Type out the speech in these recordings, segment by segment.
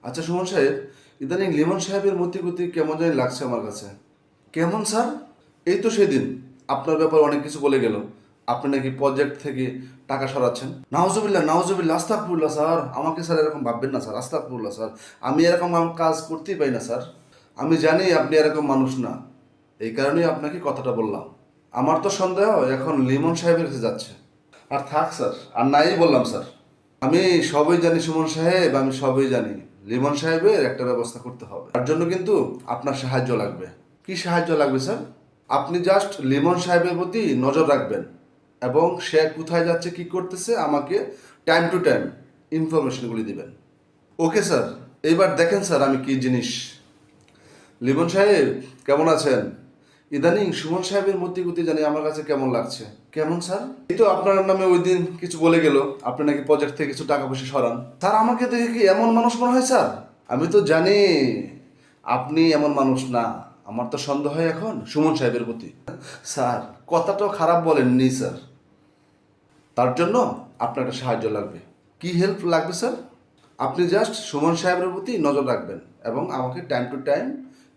আচ্ছা সুমন সাহেব, ইদানিং লিমন সাহেবের মতি গতি কেমন জানি লাগছে আমার কাছে। কেমন স্যার? এই তো সেদিন আপনার ব্যাপারে অনেক কিছু বলে গেল। আপনি নাকি প্রজেক্ট থেকে টাকা সরাচ্ছেন। নাউজুবিল্লাহ নাউজুবিল্লাহ, আস্তাগফিরুল্লাহ স্যার। আমাকে স্যার এরকম ভাববেন না স্যার, আস্তাগফিরুল্লাহ স্যার। আমি এরকম কাজ করতেই পারি না স্যার। আমি জানি আপনি এরকম মানুষ না, এই কারণেই আপনাকে কথাটা বললাম। আমার তো সন্দেহ এখন লিমন সাহেবের কাছে যাচ্ছে। আর থাক স্যার, আর নাই বললাম স্যার। আমি সবই জানি সুমন সাহেব, আমি সবই জানি। লিমন সাহেবের একটা ব্যবস্থা করতে হবে, তার জন্য কিন্তু আপনার সাহায্য লাগবে। কি সাহায্য লাগবে স্যার? আপনি জাস্ট লিমন সাহেবের প্রতি নজর রাখবেন এবং সে কোথায় যাচ্ছে কি করতেছে আমাকে টাইম টু টাইম ইনফরমেশনগুলি দিবেন। Okay sir. এইবার দেখেন স্যার আমি কি জিনিস। লিমন সাহেব কেমন আছেন? ইদানিং সুমন সাহেবের মূর্তি গতি জানি আমার কাছে কেমন লাগছে। কেমন স্যার? এই তো আপনার নামে ওই দিন কিছু বলে গেল, আপনি নাকি প্রজেক্ট থেকে কিছু টাকা পয়সা সরান। স্যার আমাকে দেখে কি এমন মানুষ মনে হয় স্যার? আমি তো জানি আপনি এমন মানুষ না। আমার তো সন্দেহ হয় এখন সুমন সাহেবের প্রতি। স্যার কথাটাও খারাপ বলেননি স্যার। তার জন্য আপনার একটা সাহায্য লাগবে। কি হেল্প লাগবে স্যার? আপনি জাস্ট সুমন সাহেবের প্রতি নজর রাখবেন এবং আমাকে টাইম টু টাইম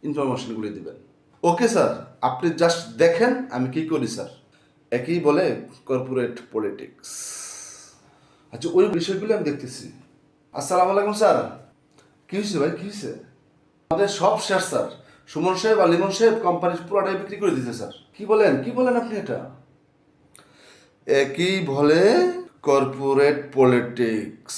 ইনফরমেশনগুলি দেবেন। ওকে স্যার, আপনি জাস্ট দেখেন আমি কি করি স্যার। একই বলে কর্পোরেট পলিটিক্স। আচ্ছা ওই বিষয়গুলো আমি দেখতেছি। আসসালামু আলাইকুম স্যার। কি হয়েছে ভাই, কি হয়েছে? আমাদের সব শেষ স্যার। সুমন সাহেব আর লিমন সাহেব কোম্পানির পুরোটাই বিক্রি করে দিতে স্যার। কি বলেন, কি বলেন আপনি এটা? একই বলে কর্পোরেট পলিটিক্স।